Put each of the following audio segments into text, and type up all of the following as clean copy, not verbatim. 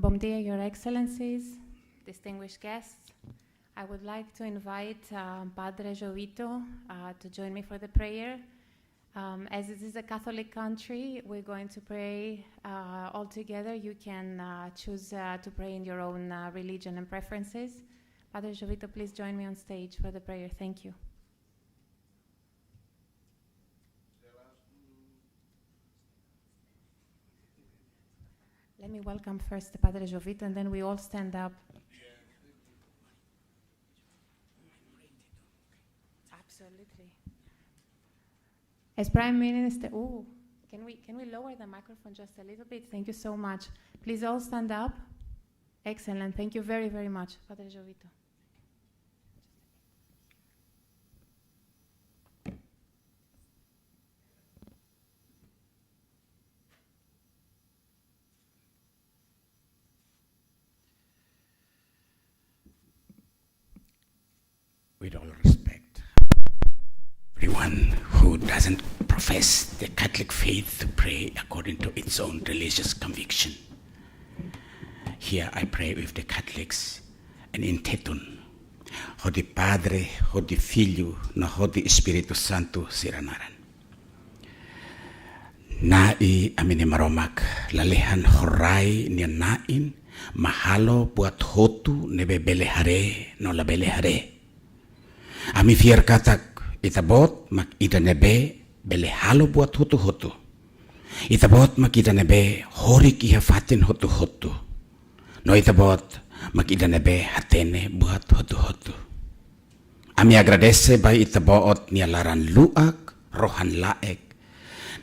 Bom dia, Your Excellencies, distinguished guests. I would like to invite Padre Jovito to join me for the prayer. As this is a Catholic country, we're going to pray all together. You can choose to pray in your own religion and preferences. Padre Jovito, please join me on stage for the prayer. Thank you. Let me welcome first Padre Jovito, and then we all stand up. Absolutely. As Prime Minister, can we lower the microphone just a little bit? Thank you so much. Please all stand up. Excellent. Thank you very, very much, Padre Jovito. With all respect, everyone who doesn't profess the Catholic faith to pray according to its own religious conviction. Here I pray with the Catholics and in Tetun, Hodi Padre, Hodi Filho, na Hodi Espiritu Santo siranaran. Nai amini maromak, lalehan horai nian nain, mahalo buat hotu nebe belehare no la belehare. Ami fier katak itabot mak ida nebe bele halo buat hotu-hotu. Itabot mak ida nebe horik iha fatin hotu-hotu. No itabot mak ida nebe hatene buat hotu-hotu. Ami agradece by itabot nialaran luak rohan laek.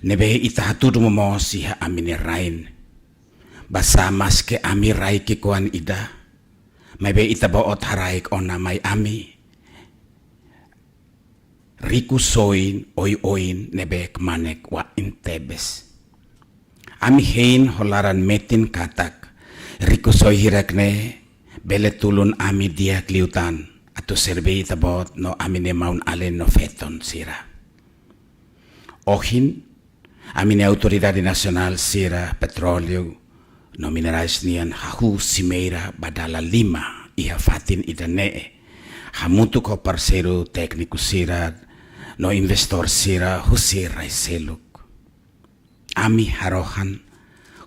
Nebe itahatudu mo siha ami ni rain. Basa maske ami rai kikuan ida. Maybe itabot haraik ona may ami. Riku soin oin nebek manek wa intebes. Ami hein holaran metin katak. Riku soi hirakne bele tulun ami dia kliutan. Atu serbi tabot no ami ne maun alen no feton sira. Ohin ami ne autoridade nacional sira petroleo no minerais nian hahu simeira badala 5 iha fatin idanee. Hamutu ko parceiro técnico sira no investor sira husiray seluk. Ami harohan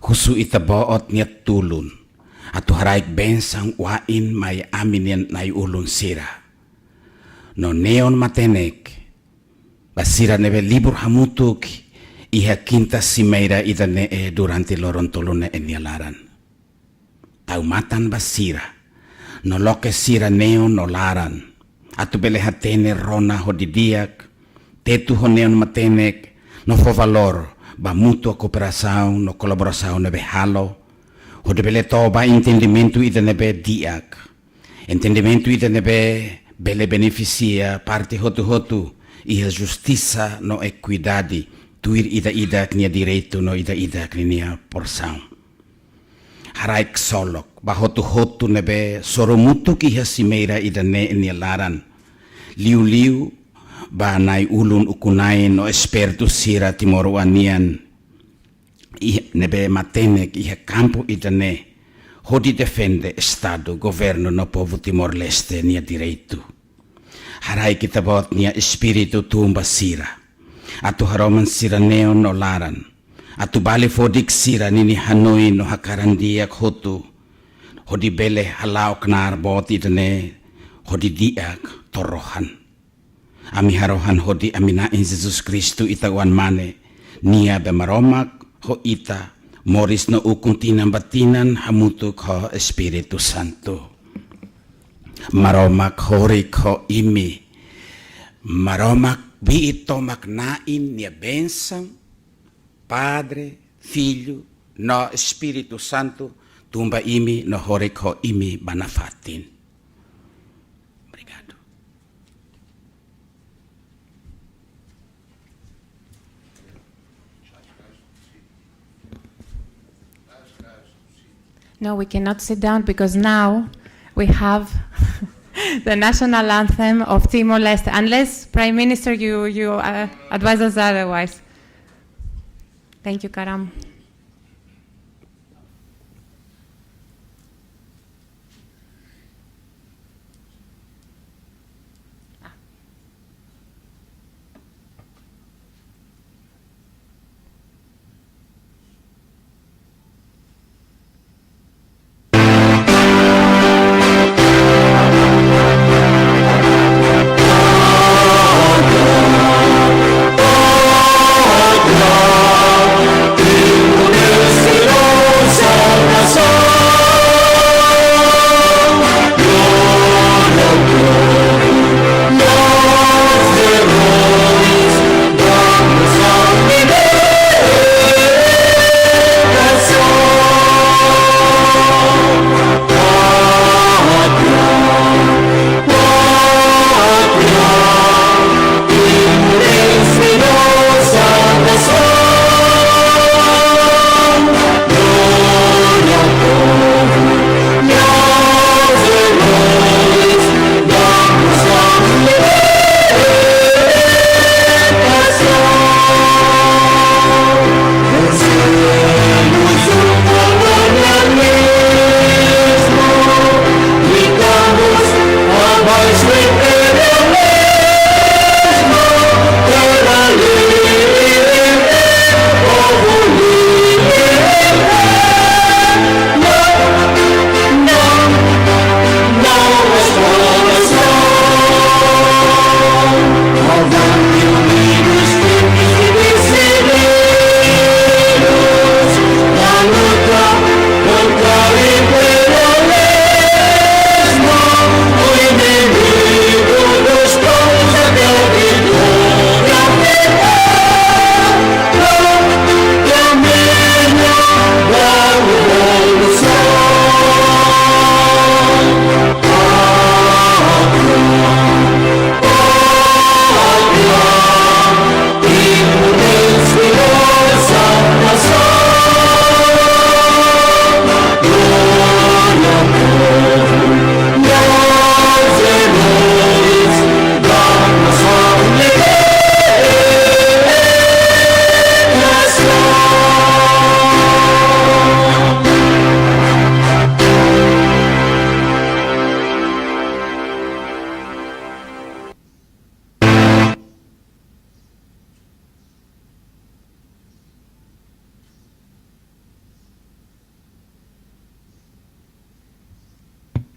husu itabaot niya tulun at haraik bensang wain may amin nay ulun sira. No neon matenek basira nebe libur hamutuk iha quinta simeira idane durante loron tulun enialaran. Taumatan basira no loke sira neon no laran atu belehatene rona hodidiak tetu honeon matenek no fo valor ba mutua cooperação no colaboração nebe halo hode bele toba entendimento ida nebe diak entendimento ida nebe bele beneficia parte hotu e a justiça no equidade tuir ida knia direito no ida knia porção haraik solok bahotu nebe soromutu ki hasimeira idane enialaran liu ba nai ulun ukunai no esperto sira Timor-Leste nebe matenek iha campo idane hodi defende estado governo no povo Timor-Leste nia direito harai kita bot nia espiritu tumba sira atu haroman sira neon no laran atu bale fodik sira nini Hanoi no hakarandiak hotu hodi bele halau knar bot idane hodi diak torohan ami harohan hodi amina in Jesus Kristu itawan mane nia bemaromak ho ita moris no ukung tinambatinan hamutuk ho Espiritu Santo maromak horik ho imi maromak biito maknain nia bensang Padre, Filho, no Espiritu Santo, tumba imi no horik ho imi banafatin. Obrigado. No, we cannot sit down because now we have the national anthem of Timor-Leste, unless Prime Minister you advise us otherwise. Thank you, Karam.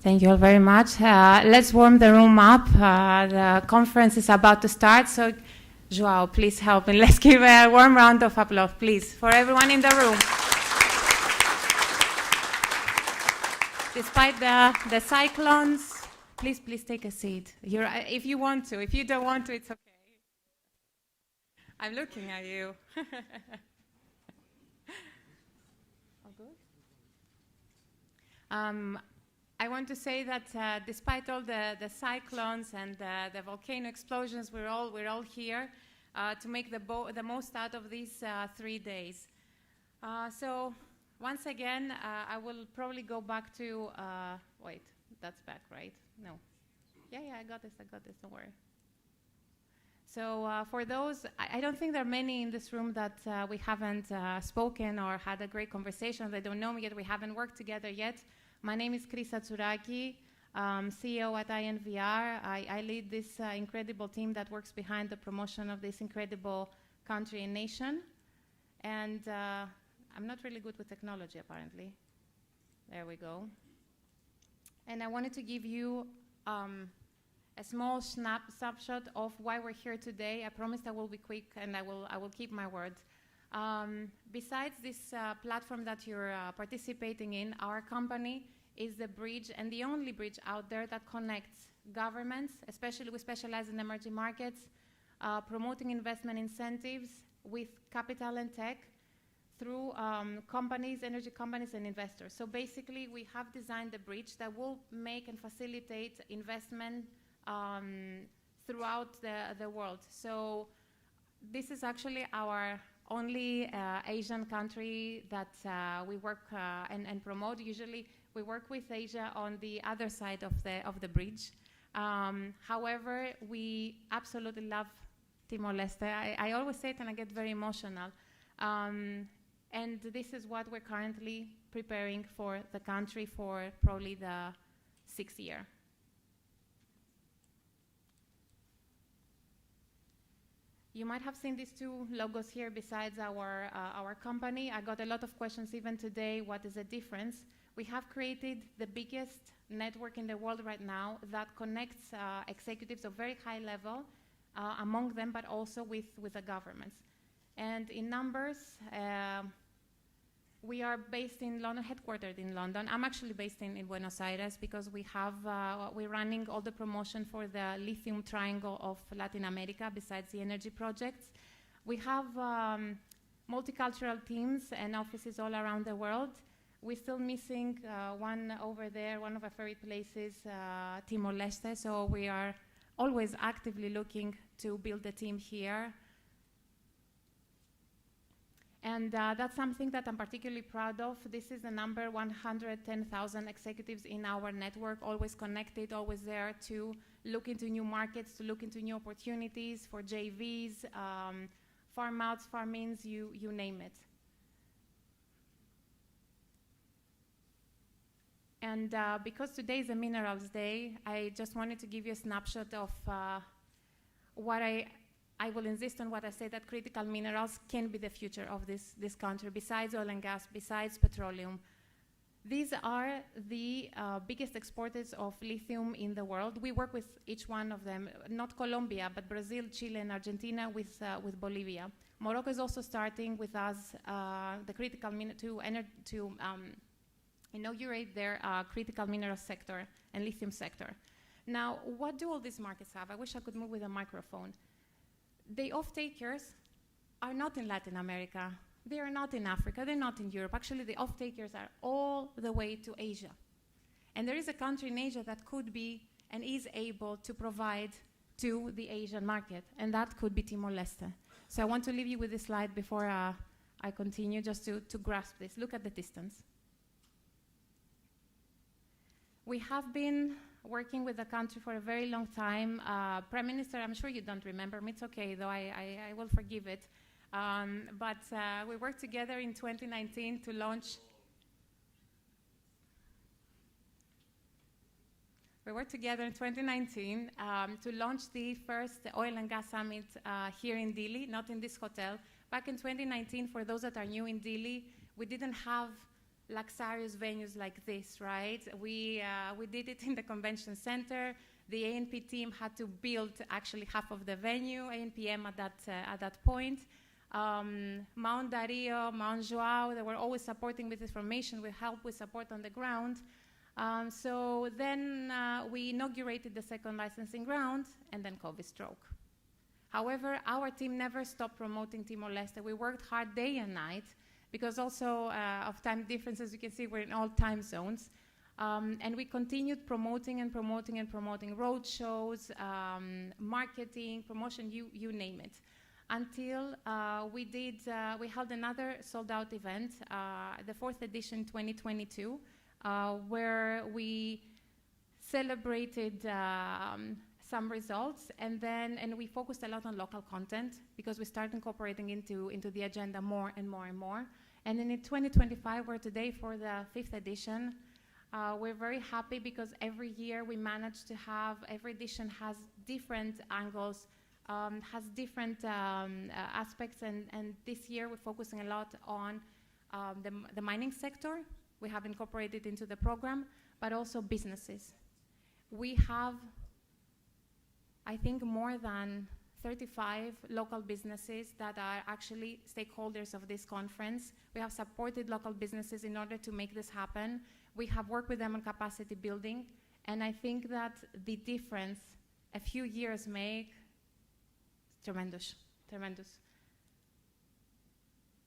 Thank you all very much. Let's warm the room up. The conference is about to start, so Joao, please help, and let's give a warm round of applause, please, for everyone in the room. Despite the cyclones, please take a seat. If you want to. If you don't want to, it's okay. I'm looking at you. All good? I want to say that despite all the cyclones and the volcano explosions, we're all here to make the most out of these 3 days. So once again, I will probably go back to, wait, that's back, right? No. Yeah, I got this, don't worry. So for those, I don't think there are many in this room that we haven't spoken or had a great conversation. They don't know me yet, we haven't worked together yet. My name is Krisa Tsouraki, CEO at INVR. I lead this incredible team that works behind the promotion of this incredible country and nation. And I'm not really good with technology, apparently. There we go. And I wanted to give you a small snapshot of why we're here today. I promised I will be quick, and I will keep my word. Besides this platform that you're participating in, our company is the bridge and the only bridge out there that connects governments, especially we specialize in emerging markets, promoting investment incentives with capital and tech through companies, energy companies and investors. So basically we have designed a bridge that will make and facilitate investment throughout the world. So this is actually our only Asian country that we work and promote. Usually we work with Asia on the other side of the bridge. However, we absolutely love Timor-Leste. I always say it and I get very emotional. And this is what we're currently preparing for the country for probably the 6th year. You might have seen these two logos here besides our company. I got a lot of questions even today, what is the difference? We have created the biggest network in the world right now that connects executives of very high level among them, but also with the governments. And in numbers, we are based in London, headquartered in London. I'm actually based in Buenos Aires because we're running all the promotion for the lithium triangle of Latin America besides the energy projects. We have multicultural teams and offices all around the world. We're still missing one over there, one of our favorite places, Timor-Leste. So we are always actively looking to build a team here. And that's something that I'm particularly proud of. This is the number 110,000 executives in our network, always connected, always there to look into new markets, to look into new opportunities for JVs, farm outs, farm ins, you name it. And because today is a Minerals Day, I just wanted to give you a snapshot of what I will insist on what I say, that critical minerals can be the future of this country, besides oil and gas, besides petroleum. These are the biggest exporters of lithium in the world. We work with each one of them, not Colombia, but Brazil, Chile, and Argentina with Bolivia. Morocco is also starting with us the critical to inaugurate their critical mineral sector and lithium sector. Now, what do all these markets have? I wish I could move with a microphone. The off-takers are not in Latin America. They are not in Africa. They're not in Europe. Actually, the off-takers are all the way to Asia. And there is a country in Asia that could be and is able to provide to the Asian market, and that could be Timor-Leste. So I want to leave you with this slide before I continue, just to grasp this. Look at the distance. We have been working with the country for a very long time. Prime Minister, I'm sure you don't remember me. It's okay, though. I will forgive it. But we worked together in 2019 to launch. We worked together in 2019 to launch the first oil and gas summit here in Dili, not in this hotel. Back in 2019, for those that are new in Dili, we didn't have luxurious venues like this, right? We did it in the convention center. The A&P team had to build actually half of the venue, ANPM at that point. Mount Dario, Mount Joao, they were always supporting with information, with help, with support on the ground. So then we inaugurated the second licensing round, and then COVID struck. However, our team never stopped promoting Timor-Leste. We worked hard day and night, because also of time differences, you can see we're in all time zones. And we continued promoting and promoting and promoting road shows, marketing, promotion, you name it. Until we held another sold-out event, the 4th edition 2022, where we celebrated some results, and we focused a lot on local content, because we started incorporating into the agenda more and more and more. And then in 2025, we're today for the 5th edition. We're very happy because every year we manage to have, every edition has different angles, has different aspects, and this year we're focusing a lot on the mining sector. We have incorporated into the program, but also businesses. We have, I think, more than 35 local businesses that are actually stakeholders of this conference. We have supported local businesses in order to make this happen. We have worked with them on capacity building, and I think that the difference a few years make tremendous, tremendous.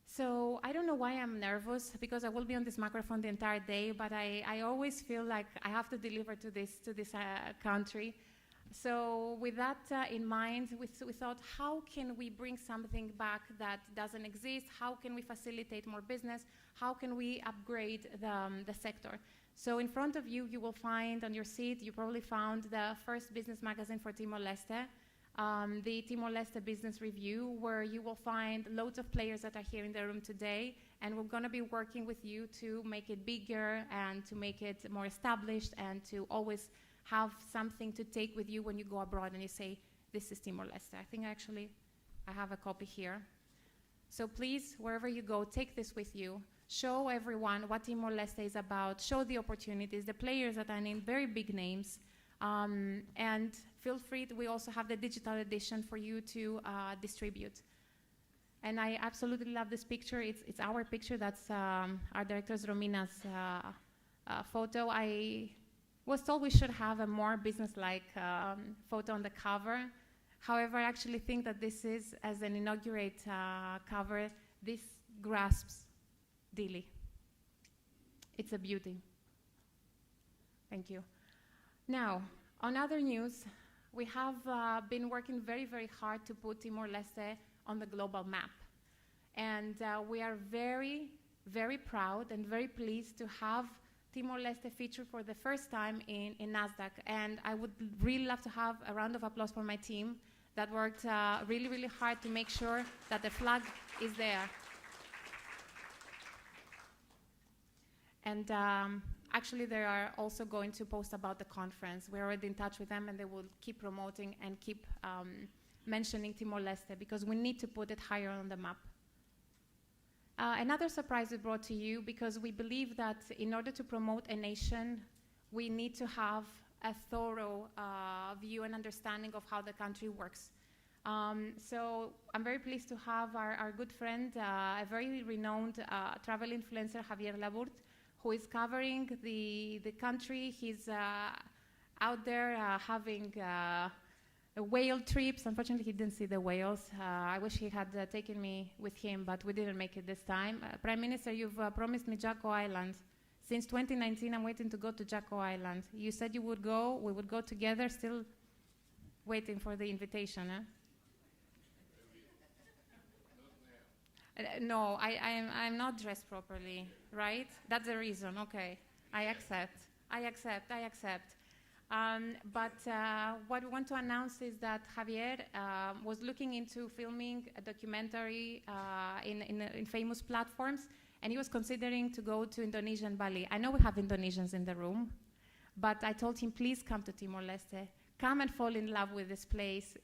So I don't know why I'm nervous, because I will be on this microphone the entire day, but I always feel like I have to deliver to this country. So with that in mind, we thought, how can we bring something back that doesn't exist? How can we facilitate more business? How can we upgrade the sector? So in front of you, you will find on your seat, you probably found the first business magazine for Timor-Leste, the Timor-Leste Business Review, where you will find loads of players that are here in the room today, and we're going to be working with you to make it bigger and to make it more established and to always have something to take with you when you go abroad and you say, this is Timor-Leste. I think actually I have a copy here. So please, wherever you go, take this with you. Show everyone what Timor-Leste is about. Show the opportunities, the players that are in very big names. And feel free, we also have the digital edition for you to distribute. And I absolutely love this picture. It's our picture. That's our director Romina's photo. I was told we should have a more business-like photo on the cover. However, I actually think that this is, as an inaugurate cover, this grasps Dili. It's a beauty. Thank you. Now, on other news, we have been working very, very hard to put Timor-Leste on the global map. And we are very, very proud and very pleased to have Timor-Leste featured for the first time in NASDAQ. And I would really love to have a round of applause for my team that worked really, really hard to make sure that the flag is there. And actually, they are also going to post about the conference. We're already in touch with them, and they will keep promoting and keep mentioning Timor-Leste, because we need to put it higher on the map. Another surprise we brought to you, because we believe that in order to promote a nation, we need to have a thorough view and understanding of how the country works. So I'm very pleased to have our good friend, a very renowned travel influencer, Javier Laburt, who is covering the country. He's out there having whale trips. Unfortunately, he didn't see the whales. I wish he had taken me with him, but we didn't make it this time. Prime Minister, you've promised me Jacko Island. Since 2019, I'm waiting to go to Jacko Island. You said you would go. We would go together. Still waiting for the invitation. No, I'm not dressed properly, right? That's the reason. Okay, I accept. But what we want to announce is that Javier was looking into filming a documentary in famous platforms, and he was considering to go to Indonesia and Bali. I know we have Indonesians in the room, but I told him, please come to Timor-Leste. Come and fall in love with this place.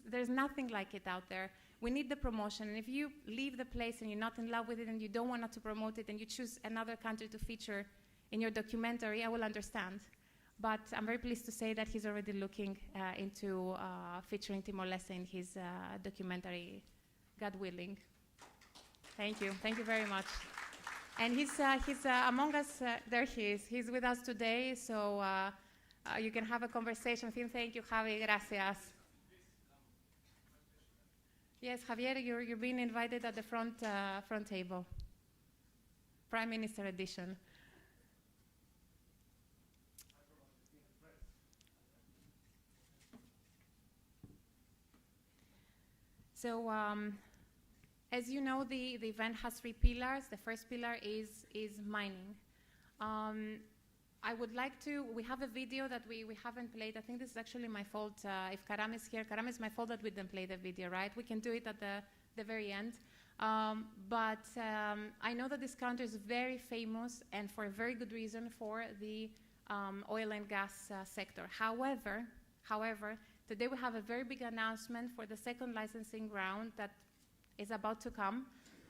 There's nothing like it out there. we need the promotion. And if you leave the place and you're not in love with it and you don't want to promote it and you choose another country to feature in your documentary, I will understand. But I'm very pleased to say that he's already looking into featuring Timor-Leste in his documentary, God willing. Thank you. Thank you very much. And he's among us. There he is. He's with us today, so you can have a conversation with him. Thank you, Javi. Gracias. Yes, Javier, you're being invited at the front table. Prime Minister edition. So, as you know, the event has 3 pillars. The first pillar is mining. I would like to, we have a video that we haven't played. I think this is actually my fault. If Karam is here, Karam, it's my fault that we didn't play the video, right? We can do it at the very end. But I know that this country is very famous and for a very good reason for the oil and gas sector. However, today we have a very big announcement for the second licensing round that is about to come.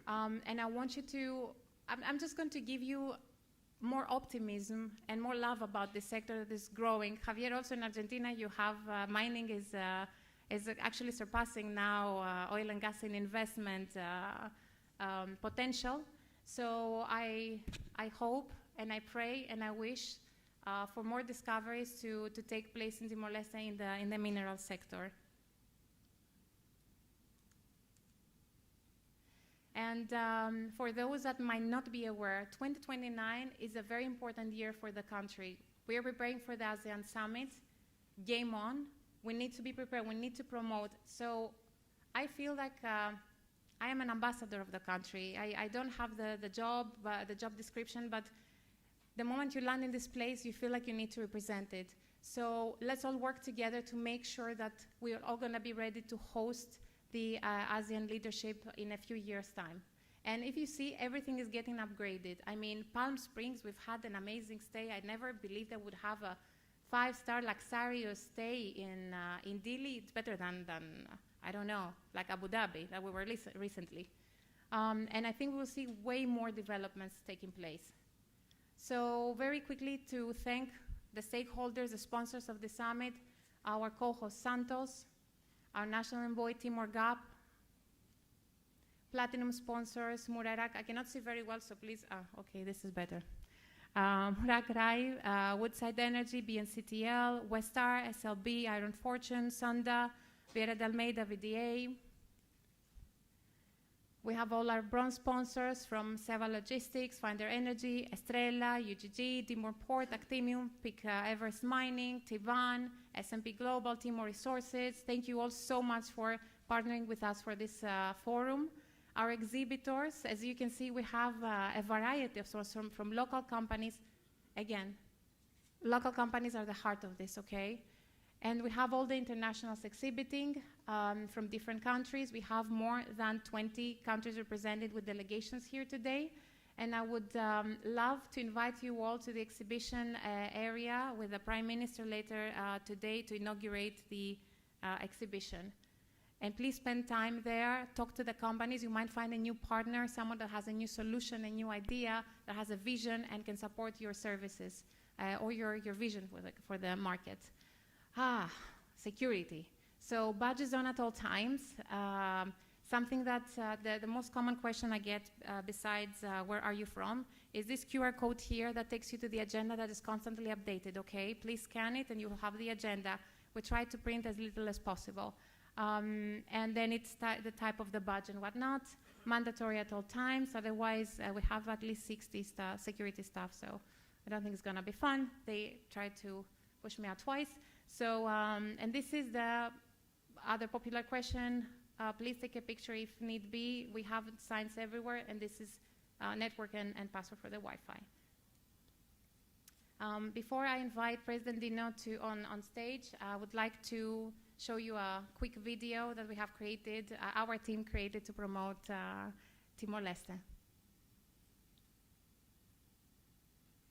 And I want you to, I'm just going to give you more optimism and more love about this sector that is growing. Javier, also in Argentina, you have mining is actually surpassing now oil and gas in investment potential. So I hope and I pray and I wish for more discoveries to take place in Timor-Leste in the mineral sector. And for those that might not be aware, 2029 is a very important year for the country. We are preparing for the ASEAN Summit. Game on. We need to be prepared. We need to promote. So I feel like I am an ambassador of the country. I don't have the job description, but the moment you land in this place, you feel like you need to represent it. So let's all work together to make sure that we are all going to be ready to host the ASEAN leadership in a few years' time. And if you see, everything is getting upgraded. I mean, Palm Springs, we've had an amazing stay. I never believed I would have a 5-star luxurious stay in Dili. It's better than I don't know, like Abu Dhabi, that we were recently. And I think we'll see way more developments taking place. So very quickly to thank the stakeholders, the sponsors of the summit, our co-host Santos, our national envoy Timor Gap, platinum sponsors, Murarak. I cannot see very well, so please, okay, this is better. Murak Rai, Woodside Energy, BNCTL, Westar, SLB, Iron Fortune, Sonda, Vieira de Almeida, VDA. We have all our bronze sponsors from Seva Logistics, Finder Energy, Estrella, UGG, Timor Port, Actimium, Pick Everest Mining, Tivan, S&P Global, Timor Resources. Thank you all so much for partnering with us for this forum. Our exhibitors, as you can see, we have a variety of sources from local companies. Again, local companies are the heart of this, okay? And we have all the internationals exhibiting from different countries. We have more than 20 countries represented with delegations here today. And I would love to invite you all to the exhibition area with the Prime Minister later today to inaugurate the exhibition. And please spend time there, talk to the companies. You might find a new partner, someone that has a new solution, a new idea, that has a vision and can support your services or your vision for the market. Security. So badges on at all times. Something that the most common question I get besides where are you from is this QR code here that takes you to the agenda that is constantly updated, okay? Please scan it and you will have the agenda. We try to print as little as possible. And then it's the type of the badge and whatnot. Mandatory at all times. Otherwise, we have at least 60 security staff, so I don't think it's gonna be fun. They tried to push me out twice. So, and this is the other popular question. Please take a picture if need be. We have signs everywhere, and this is network and password for the Wi-Fi. Before I invite President Dino on stage, I would like to show you a quick video that we have created, our team created to promote Timor-Leste.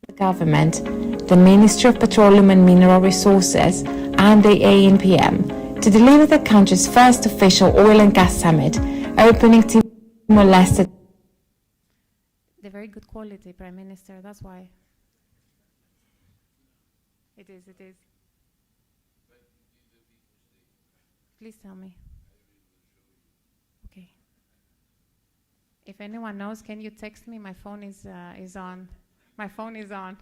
The government, the Ministry of Petroleum and Mineral Resources, and the ANPM to deliver the country's first official oil and gas summit, opening Timor-Leste. The very good quality, Prime Minister, that's why. It is, it is. Please tell me. Okay. If anyone knows, can you text me? My phone is on. My phone is on.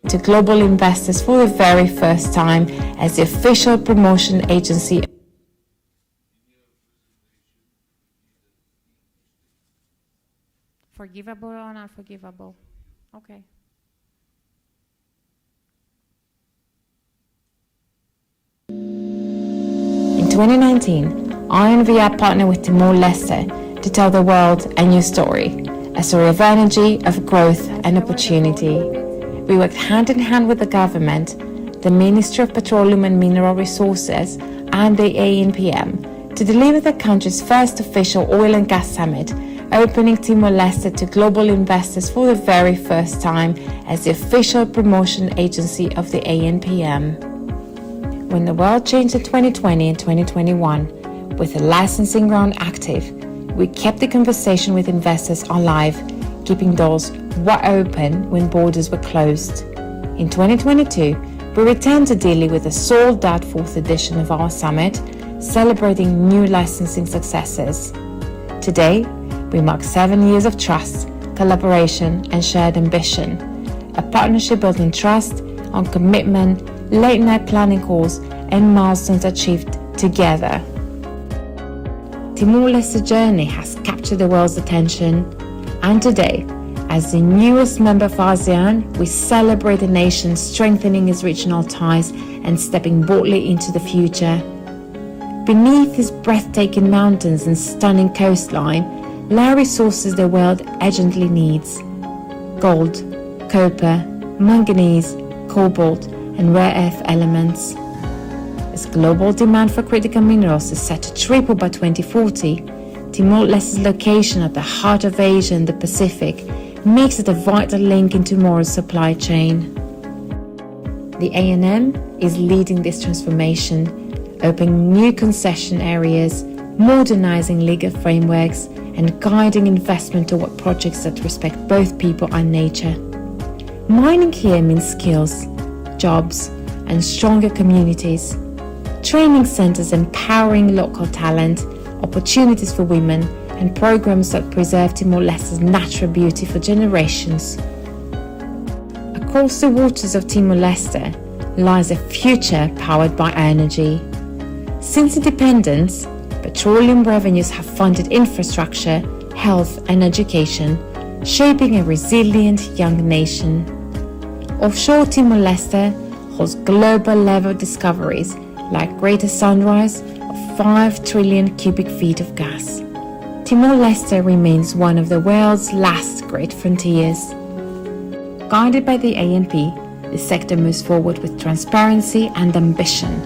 To global investors for the very first time as the official promotion agency. Forgivable or unforgivable? Okay. In 2019, I and VR partnered with Timor-Leste to tell the world a new story, a story of energy, of growth and opportunity. We worked hand in hand with the government, the Ministry of Petroleum and Mineral Resources and the ANPM to deliver the country's first official oil and gas summit, opening Timor-Leste to global investors for the very first time as the official promotion agency of the ANPM. When the world changed in 2020 and 2021, with the licensing round active, we kept the conversation with investors alive, keeping doors wide open when borders were closed. In 2022, we returned to Delhi with a sold-out fourth edition of our summit, celebrating new licensing successes. Today, we mark 7 years of trust, collaboration, and shared ambition. A partnership built on trust, on commitment, late-night planning calls, and milestones achieved together. Timor-Leste's journey has captured the world's attention, and today, as the newest member of ASEAN, we celebrate a nation strengthening its regional ties and stepping boldly into the future. Beneath these breathtaking mountains and stunning coastline lie resources the world urgently needs: gold, copper, manganese, cobalt, and rare earth elements. As global demand for critical minerals is set to triple by 2040, Timor-Leste's location at the heart of Asia and the Pacific makes it a vital link in tomorrow's supply chain. The ANM is leading this transformation, opening new concession areas, modernizing legal frameworks, and guiding investment toward projects that respect both people and nature. Mining here means skills, jobs, and stronger communities. Training centers empowering local talent, opportunities for women, and programs that preserve Timor-Leste's natural beauty for generations. Across the waters of Timor-Leste lies a future powered by energy. Since independence, petroleum revenues have funded infrastructure, health, and education, shaping a resilient young nation. Offshore Timor-Leste holds global-level discoveries like Greater Sunrise of 5 trillion cubic feet of gas. Timor-Leste remains one of the world's last great frontiers. Guided by the ANP, the sector moves forward with transparency and ambition.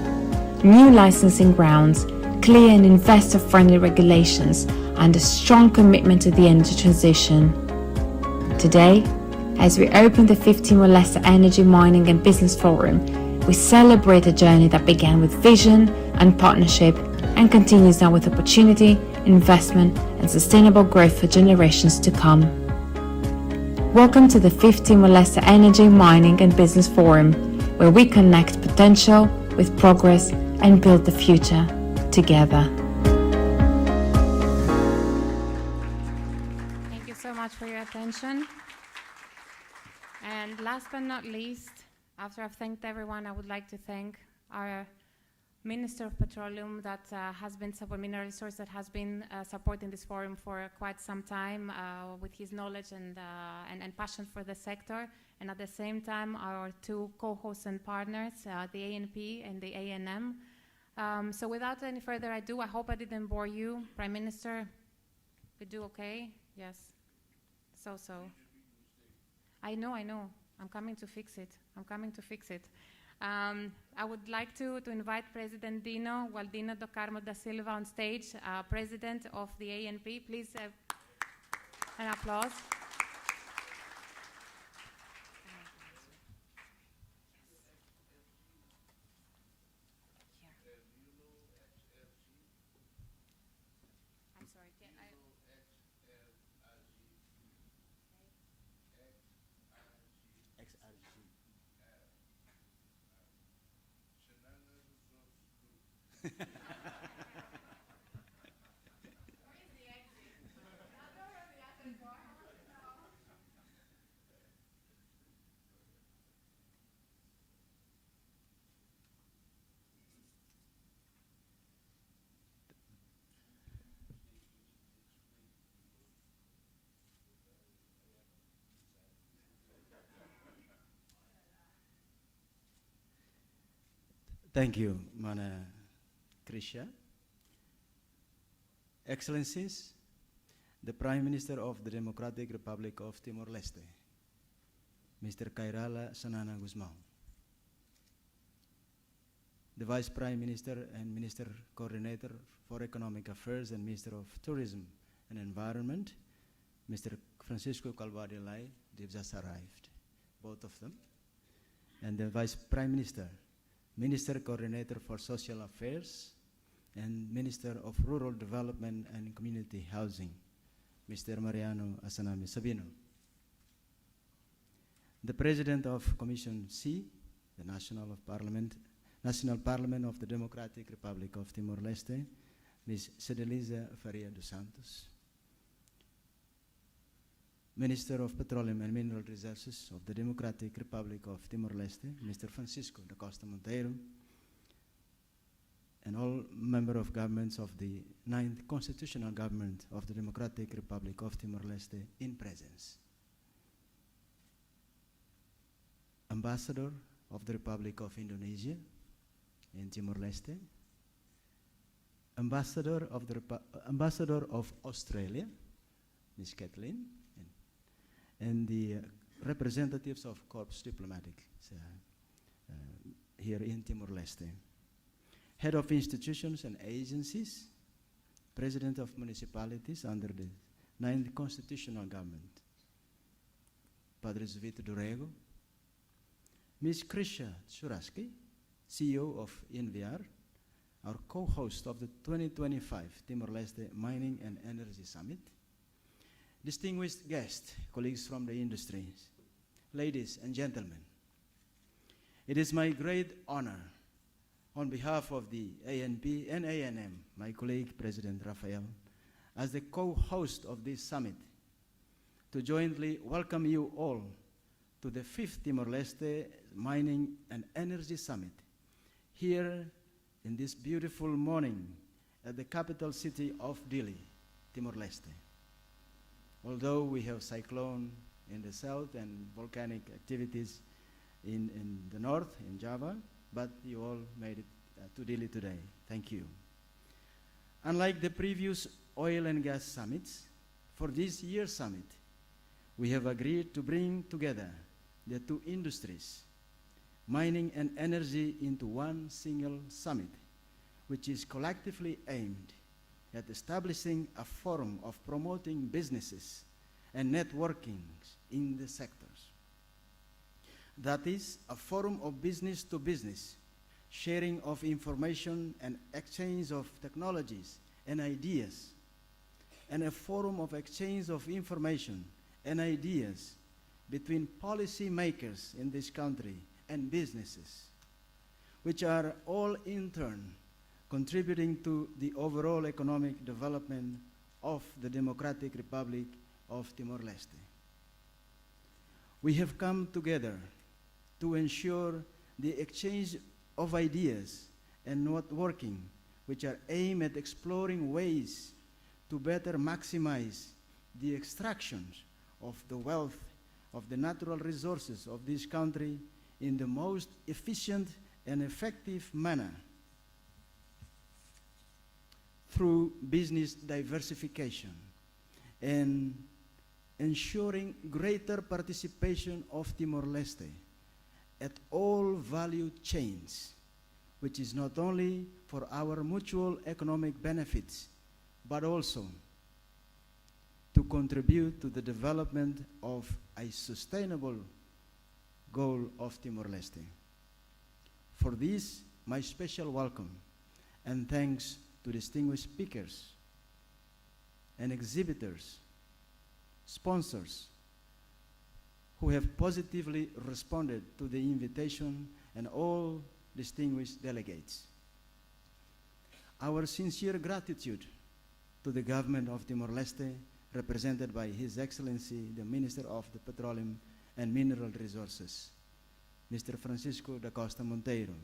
New licensing grounds, clear and investor-friendly regulations, and a strong commitment to the energy transition. Today, as we open the 5th Timor-Leste Energy, Mining and Business Forum, we celebrate a journey that began with vision and partnership and continues now with opportunity, investment, and sustainable growth for generations to come. Welcome to the 5th Timor-Leste Energy, Mining and Business Forum, where we connect potential with progress and build the future together. Thank you so much for your attention. And last but not least, after I've thanked everyone, I would like to thank our Minister of Petroleum that has been mineral resource that has been supporting this forum for quite some time with his knowledge and passion for the sector, and at the same time our two co-hosts and partners, the ANP and the ANM. So without any further ado, I hope I didn't bore you. Prime Minister, we do okay? Yes. So. I know. I'm coming to fix it. I would like to invite President Dino Gualdino do Carmo da Silva on stage, President of the ANP. Please, an applause. Thank you, Mana Krisha. Excellencies, the Prime Minister of the Democratic Republic of Timor-Leste, Mr. Kairala Sanana Guzmão, the Vice Prime Minister and Minister Coordinator for Economic Affairs and Minister of Tourism and Environment, Mr. Francisco Calvario Lai, they've just arrived, both of them, and the Vice Prime Minister, Minister Coordinator for Social Affairs, and Minister of Rural Development and Community Housing, Mr. Mariano Asanami Sabino. The President of Commission C, the National Parliament of the Democratic Republic of Timor-Leste, Ms. Sedelisa Faria dos Santos. Minister of Petroleum and Mineral Resources of the Democratic Republic of Timor-Leste, Mr. Francisco da Costa Monteiro, and all members of governments of the 9th Constitutional Government of the Democratic Republic of Timor-Leste in presence. Ambassador of the Republic of Indonesia in Timor-Leste, Ambassador of Australia, Ms. Kathleen, and the representatives of Corps Diplomatic here in Timor-Leste. Head of institutions and agencies, President of municipalities under the 9th Constitutional Government, Padre Zuvito Dorego, Ms. Krisha Suraski, CEO of INVR, our co-host of the 2025 Timor-Leste Mining and Energy Summit, distinguished guests, colleagues from the industries, ladies and gentlemen, it is my great honor on behalf of the ANP and ANM, my colleague President Rafael, as the co-host of this summit, to jointly welcome you all to the 5th Timor-Leste Mining and Energy Summit, here in this beautiful morning at the capital city of Dili, Timor-Leste. Although we have cyclone in the south and volcanic activities in the north, in Java, but you all made it to Dili today. Thank you. Unlike the previous oil and gas summits, for this year's summit, we have agreed to bring together the two industries, mining and energy, into one single summit, which is collectively aimed at establishing a forum of promoting businesses and networking in the sectors. That is, a forum of business to business, sharing of information and exchange of technologies and ideas, and a forum of exchange of information and ideas between policy makers in this country and businesses, which are all in turn contributing to the overall economic development of the Democratic Republic of Timor-Leste. We have come together to ensure the exchange of ideas and networking, which are aimed at exploring ways to better maximize the extractions of the wealth of the natural resources of this country in the most efficient and effective manner through business diversification and ensuring greater participation of Timor-Leste at all value chains, which is not only for our mutual economic benefits, but also to contribute to the development of a sustainable goal of Timor-Leste. For this, my special welcome and thanks to distinguished speakers and exhibitors, sponsors, who have positively responded to the invitation, and all distinguished delegates. our sincere gratitude to the government of Timor-Leste, represented by His Excellency, the Minister of the Petroleum and Mineral Resources, Mr. Francisco da Costa Monteiro,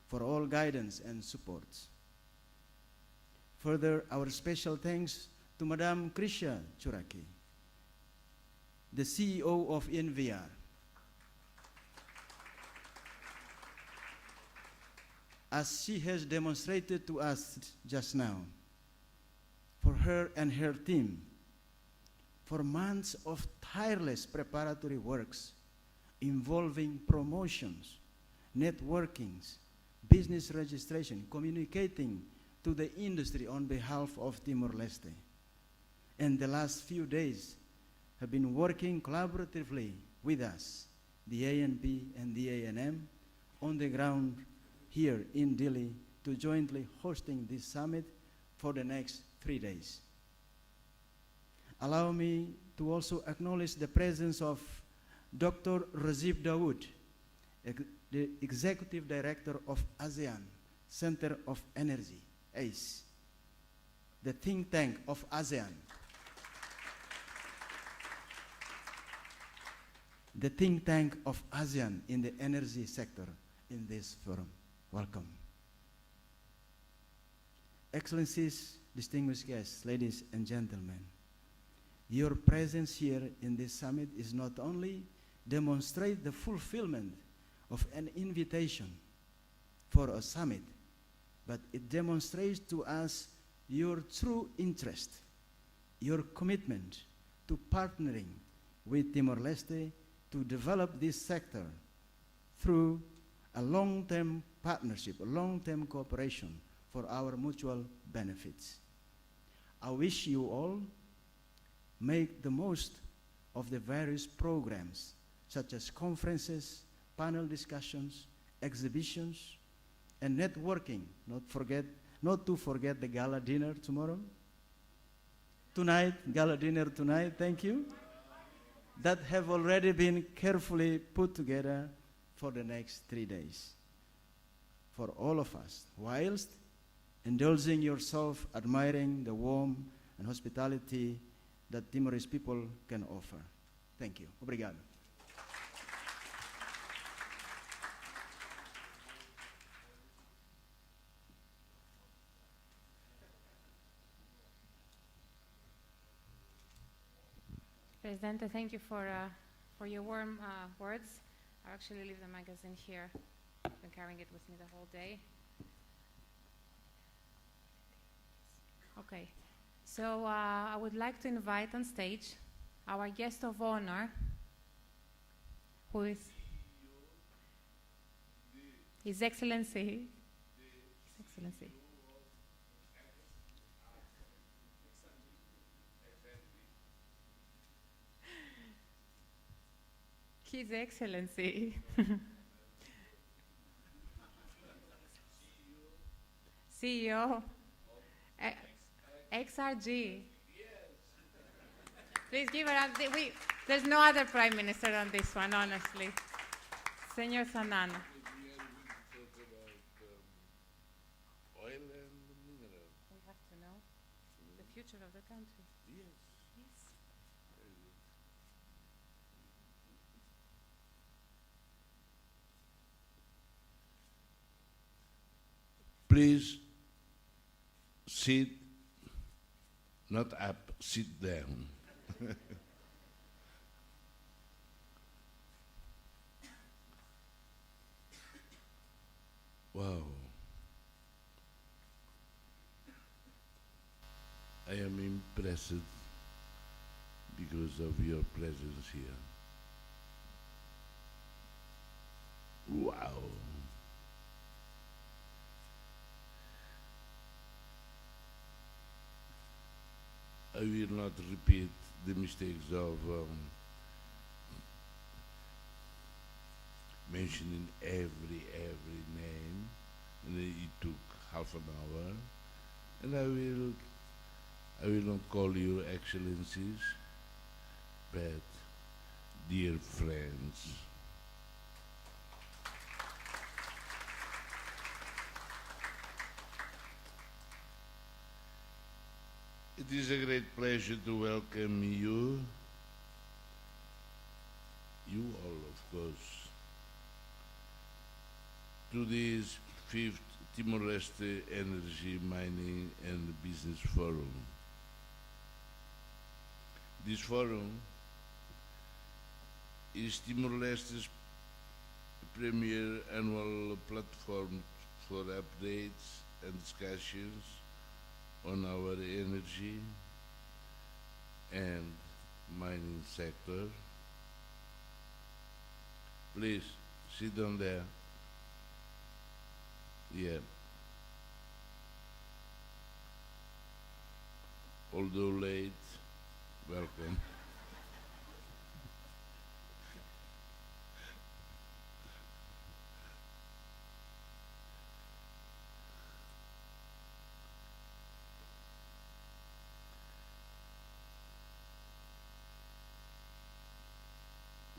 for all guidance and support. Further, our special thanks to Madame Krisha Churaki, the CEO of NVR, as she has demonstrated to us just now, for her and her team, for months of tireless preparatory works involving promotions, networkings, business registration, communicating to the industry on behalf of Timor-Leste. And the last few days have been working collaboratively with us, the ANP and the ANM, on the ground here in Dili to jointly hosting this summit for the next 3 days. Allow me to also acknowledge the presence of Dr. Razib Dawood, the Executive Director of ASEAN Center of Energy, ACE, the think tank of ASEAN. The think tank of ASEAN in the energy sector in this forum. Welcome. Excellencies, distinguished guests, ladies and gentlemen, your presence here in this summit is not only demonstrate the fulfillment of an invitation for a summit, but it demonstrates to us your true interest, your commitment to partnering with Timor-Leste to develop this sector through a long-term partnership, a long-term cooperation for our mutual benefits. I wish you all make the most of the various programs, such as conferences, panel discussions, exhibitions, and networking. Not to forget the gala dinner tomorrow. Tonight, gala dinner tonight, thank you. That have already been carefully put together for the next 3 days. For all of us, whilst indulging yourself, admiring the warmth and hospitality that Timorese people can offer. Thank you. Obrigado. Presidente, thank you for your warm words. I actually leave the magazine here. I've been carrying it with me the whole day. Okay, so I would like to invite on stage our guest of honor, who is His Excellency. His Excellency. His Excellency. CEO. XRG. Please give her there's no other prime minister on this one, honestly. Senor Sanana. Oil and mineral. We have to know the future of the country. Yes. Yes. Please sit, not up, sit down. Wow. I am impressed because of your presence here. Wow. I will not repeat the mistakes of mentioning every name, and it took half an hour. And I will not call you excellencies, but dear friends. It is a great pleasure to welcome you all, of course, to this 5th Timor-Leste Energy, Mining and Business Forum. This forum is Timor-Leste's premier annual platform for updates and discussions on our energy and mining sector. Please sit down there. Yeah. Although late, welcome.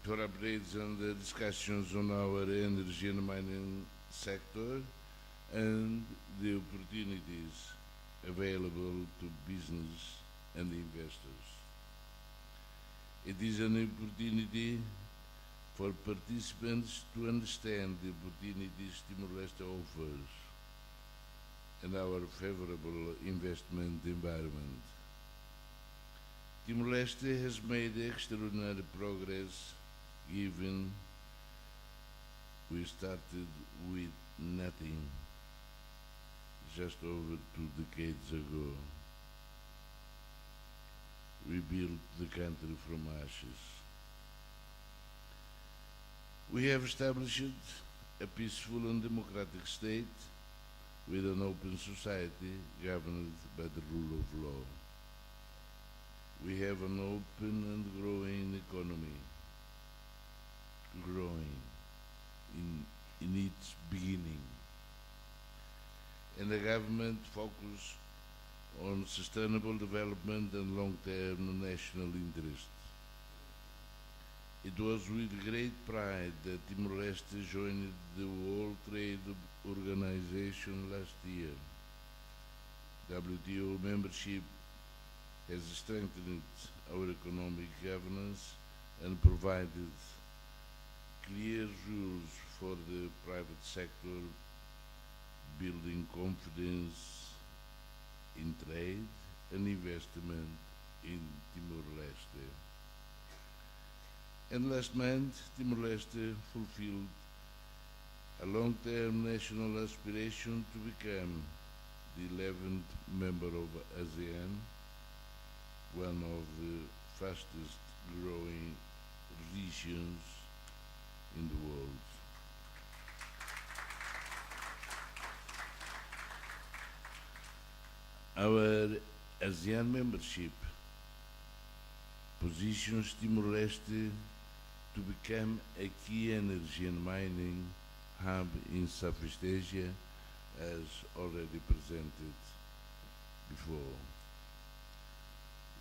For updates and the discussions on our energy and mining sector and the opportunities available to business and investors. It is an opportunity for participants to understand the opportunities Timor-Leste offers and our favorable investment environment. Timor-Leste has made extraordinary progress given we started with nothing just over 2 decades ago. We built the country from ashes. We have established a peaceful and democratic state with an open society governed by the rule of law. We have an open and growing economy, growing in its beginning, and the government focused on sustainable development and long-term national interests. It was with great pride that Timor-Leste joined the World Trade Organization last year. WTO membership has strengthened our economic governance and provided clear rules for the private sector, building confidence in trade and investment in Timor-Leste. And last month, Timor-Leste fulfilled a long-term national aspiration to become the 11th member of ASEAN, one of the fastest growing regions in the world. Our ASEAN membership positions Timor-Leste to become a key energy and mining hub in Southeast Asia, as already presented before.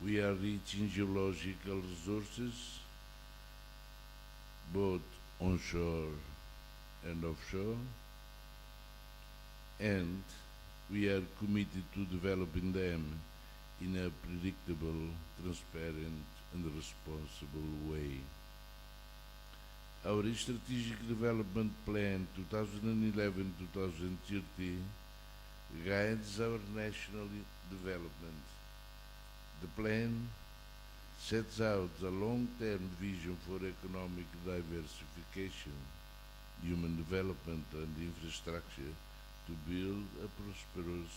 We are rich in geological resources, both onshore and offshore, and we are committed to developing them in a predictable, transparent, and responsible way. Our strategic development plan 2011-2030 guides our national development. The plan sets out a long-term vision for economic diversification, human development, and infrastructure to build a prosperous,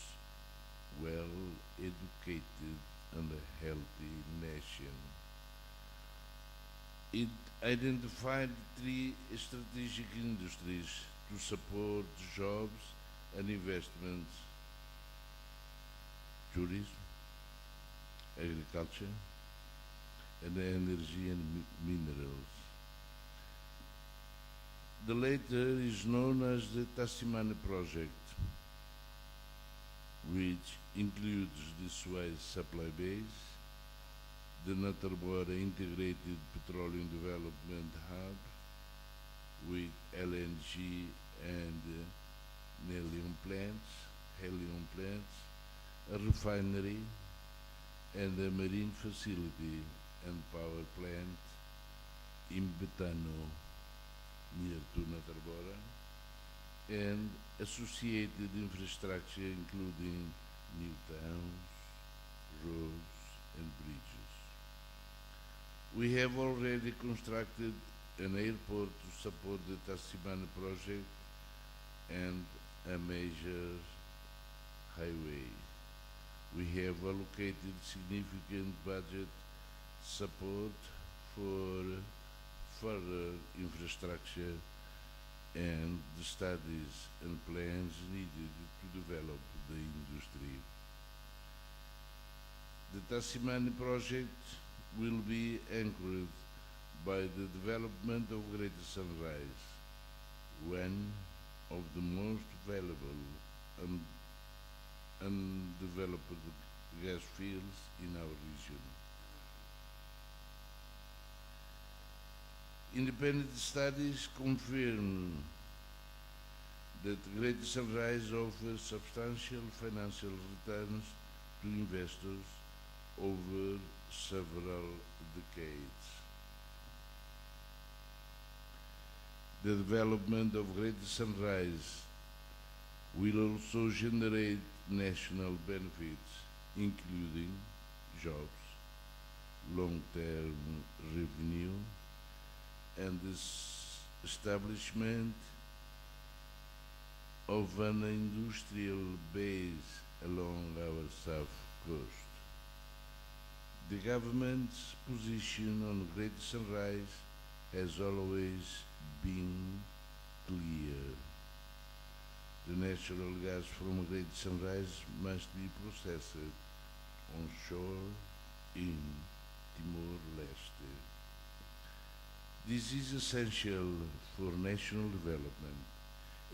well-educated, and a healthy nation. It identified 3 strategic industries to support jobs and investments: tourism, agriculture, and energy and minerals. The latter is known as the Tassimani project, which includes the Suez supply base, the Natarboara Integrated Petroleum Development Hub with LNG and helium plants, a refinery, and a marine facility and power plant in Betano, near to Natarbora, and associated infrastructure including new towns, roads and bridges. We have already constructed an airport to support the Tassimana project and a major highway. We have allocated significant budget support for further infrastructure and the studies and plans needed to develop the industry. The Tassimani project will be anchored by the development of Greater Sunrise, one of the most valuable and undeveloped gas fields in our region. Independent studies confirm that Greater Sunrise offers substantial financial returns to investors over several decades. The development of Greater Sunrise will also generate national benefits, including jobs, long-term revenue, and the establishment of an industrial base along our south coast. The government's position on Greater Sunrise has always been clear. The natural gas from Greater Sunrise must be processed onshore in Timor-Leste. This is essential for national development.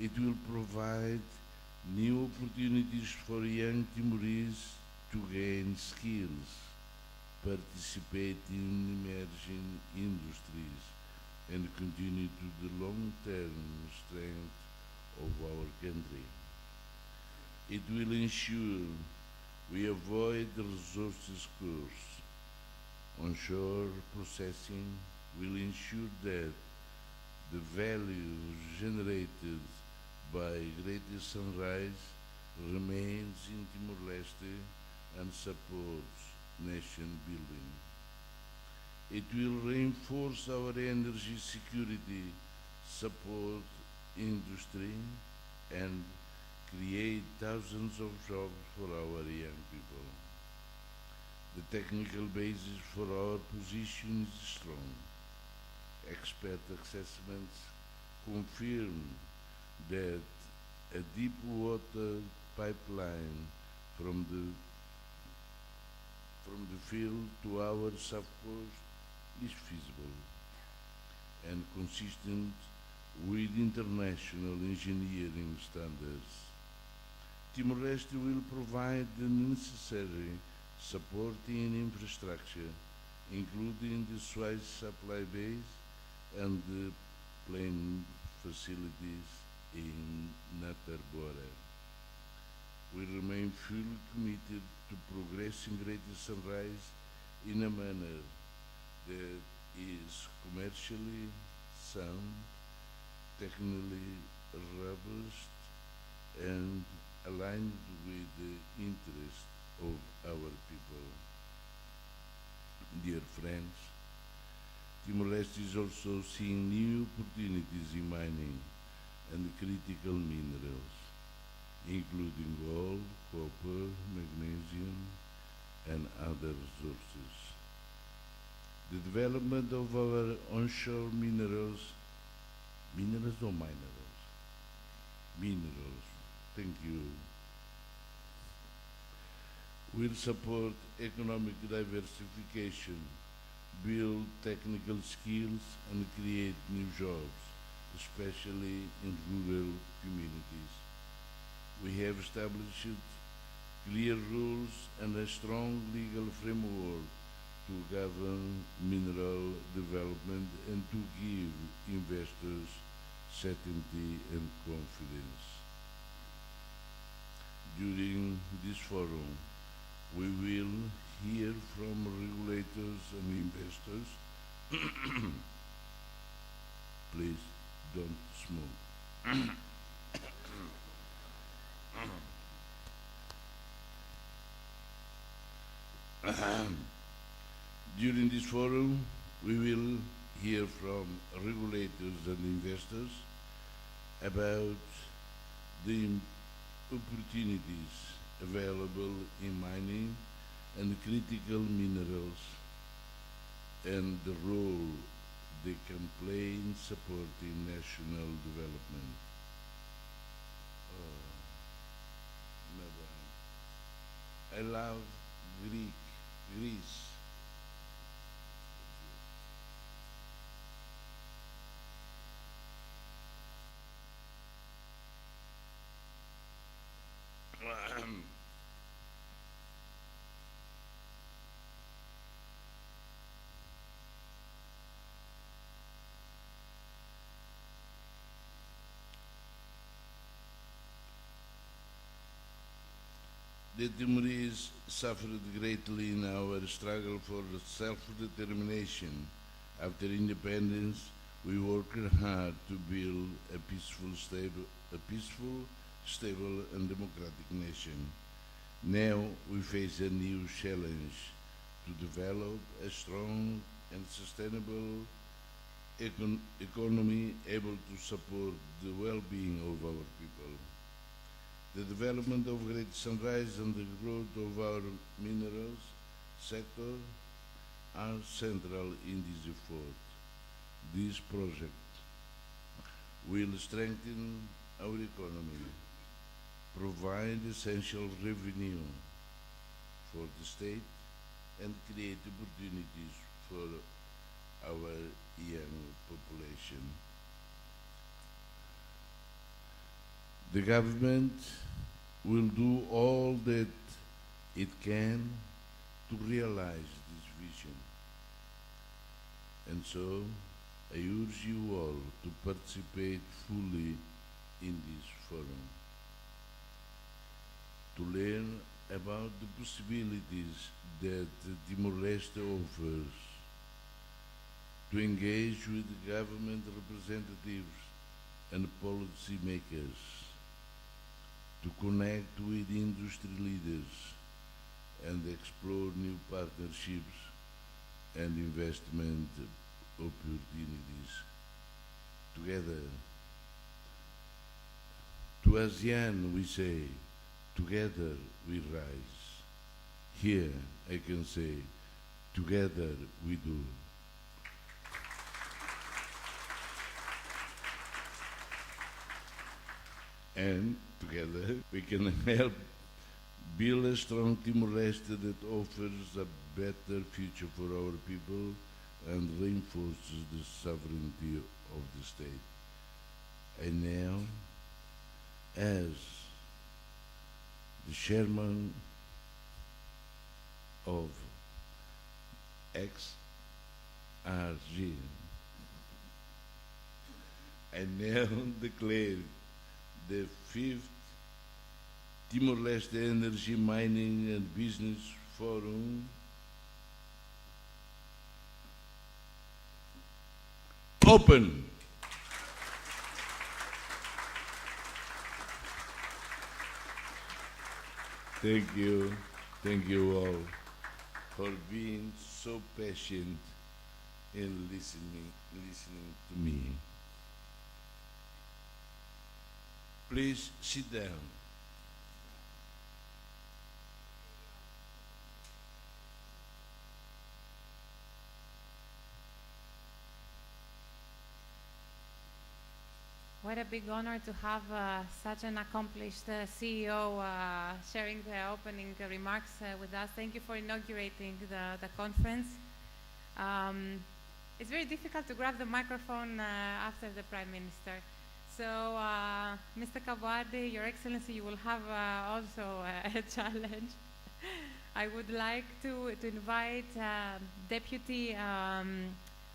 It will provide new opportunities for young Timorese to gain skills, participate in emerging industries, and contribute to the long-term strength of our country. It will ensure we avoid the resources curse. Onshore processing will ensure that the value generated by Greater Sunrise remains in Timor-Leste and supports nation building. It will reinforce our energy security, support industry, and create thousands of jobs for our young people. The technical basis for our position is strong. Expert assessments confirm that a deep water pipeline from the field to our south coast is feasible and consistent with international engineering standards. Timor-Leste will provide the necessary supporting infrastructure, including the Suez supply base and the plant facilities in Natarbora. We remain fully committed to progressing Greater Sunrise in a manner that is commercially sound, technically robust, and aligned with the interests of our people. Dear friends, Timor-Leste is also seeing new opportunities in mining and critical minerals, including gold, copper, magnesium, and other resources. The development of our onshore minerals, thank you, will support economic diversification, build technical skills, and create new jobs, especially in rural communities. We have established clear rules and a strong legal framework to govern mineral development and to give investors certainty and confidence. During this forum, we will hear from regulators and investors. Please don't smoke. During this forum, we will hear from regulators and investors about the opportunities available in mining and critical minerals and the role they can play in supporting national development. Madam, I love Greece. The Timorese suffered greatly in our struggle for self-determination. After independence, we worked hard to build a peaceful, stable, and democratic nation. Now we face a new challenge to develop a strong and sustainable economy able to support the well-being of our people. The development of Great Sunrise and the growth of our minerals sector are central in this effort. This project will strengthen our economy, provide essential revenue for the state, and create opportunities for our young population. The government will do all that it can to realize this vision. And so, I urge you all to participate fully in this forum, to learn about the possibilities that Timor-Leste offers, to engage with government representatives and policy makers, to connect with industry leaders and explore new partnerships and investment opportunities. Together, to ASEAN we say, together we rise. Here I can say, together we do. And together we can help build a strong Timor-Leste that offers a better future for our people and reinforces the sovereignty of the state. And now, as the chairman of XRG, I now declare the 5th Timor-Leste Energy, Mining and Business Forum open. Thank you all for being so patient in listening to me. Please sit down. What a big honor to have such an accomplished CEO sharing the opening remarks with us. Thank you for inaugurating the conference. It's very difficult to grab the microphone after the Prime Minister. So, Mr. Kabwadi, Your Excellency, you will have also a challenge. I would like to invite Deputy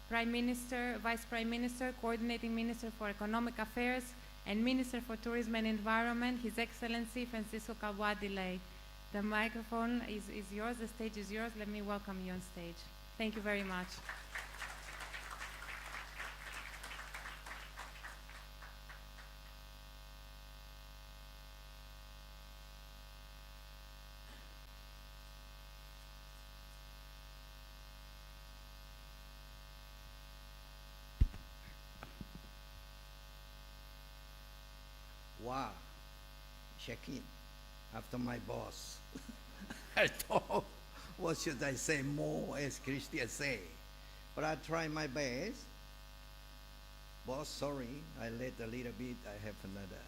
Prime Minister, Vice Prime Minister, Coordinating Minister for Economic Affairs, and Minister for Tourism and Environment, His Excellency Francisco Kabwadi Ley. The microphone is yours, the stage is yours. Let me welcome you on stage. Thank you very much. Wow, check-in after my boss. I thought, what should I say more, as Christians say? But I try my best. Boss, sorry, I late a little bit. I have another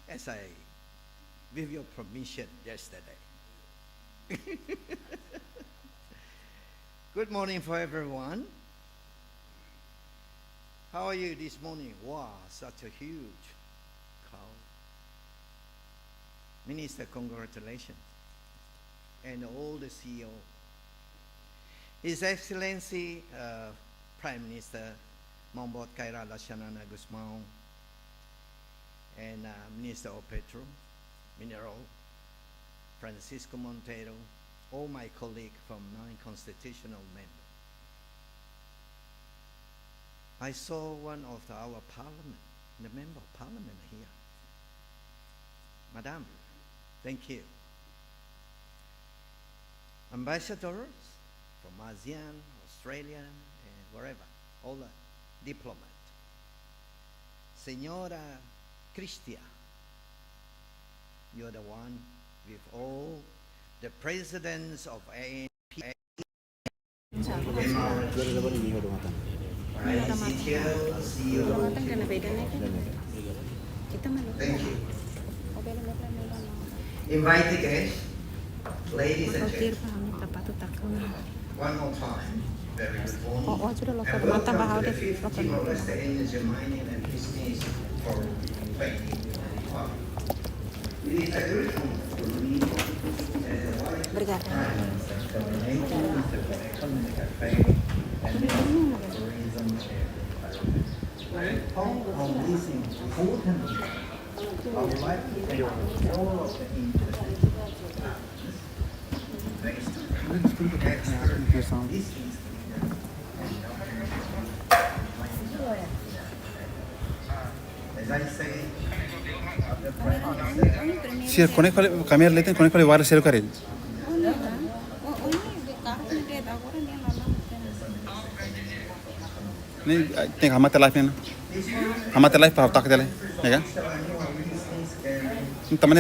essay, with your permission, yesterday. Good morning for everyone. How are you this morning? Wow, such a huge crowd. Minister, congratulations. And all the CEO. His Excellency Prime Minister Mombot Kaira Lashanana Guzmão and Minister of Petro, Mineral, Francisco Montero, all my colleagues from non-constitutional members. I saw one of our parliament, the member of parliament here. Madam, thank you. Ambassadors from ASEAN, Australia, and wherever, all the diplomats. Senora Cristia, you're the one with all the presidents of ANP. Thank you. Invited guests, ladies and gentlemen, one more time, very good morning, and welcome to the 5th Timor-Leste Energy Mining and Business Forum 2025. It is a great honor for me as the Vice Prime Minister coordinating the Economic Affairs and Minister of Tourism and on this important day, I would like to thank all of the interested partners, experts, business leaders, as I say, the Prime Minister, share कोने खोले camera लेते हैं कोने खोले wire share करें नहीं think hama live na hama live pa tak dele ya teman